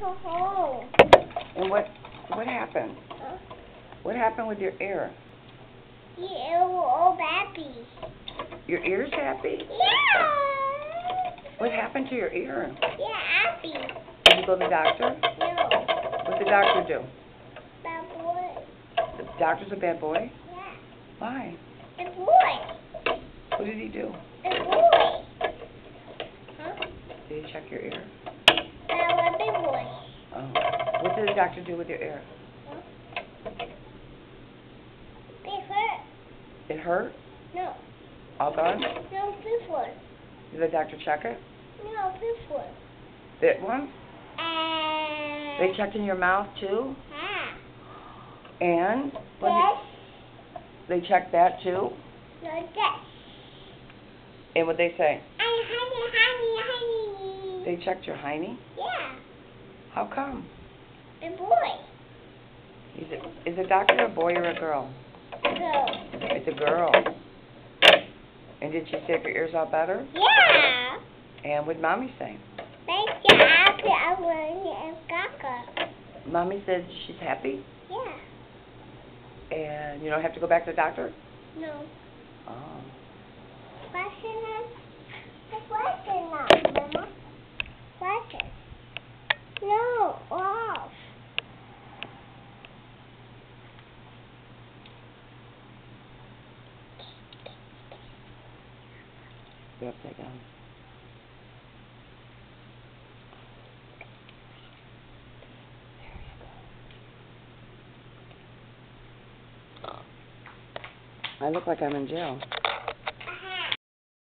Oh. And what happened? What happened with your ear? Yeah, we're all happy. Your ear's happy? Yeah. What happened to your ear? Yeah, happy. Did you go to the doctor? No. What did the doctor do? Bad boy. The doctor's a bad boy? Yeah. Why? The boy. What did he do? The boy. Huh? Did he check your ear? Big boy. Oh. What did the doctor do with your ear? Huh? It hurt. It hurt? No. All gone? No, this one. Did the doctor check it? No, this one. That one? They checked in your mouth too? And? Yes. They checked that too? No, yes. And what'd they say? Honey. They checked your hiney? Yeah. How come? The boy. Is the doctor a boy or a girl? Girl. It's a girl. And did she say if your ears all better? Yeah. And what'd Mommy say? Thank you. I'm Kaka. Mommy said she's happy? Yeah. And you don't have to go back to the doctor? No. Oh. Question, Mama. Question. No, off. Go upside down. I look like I'm in jail.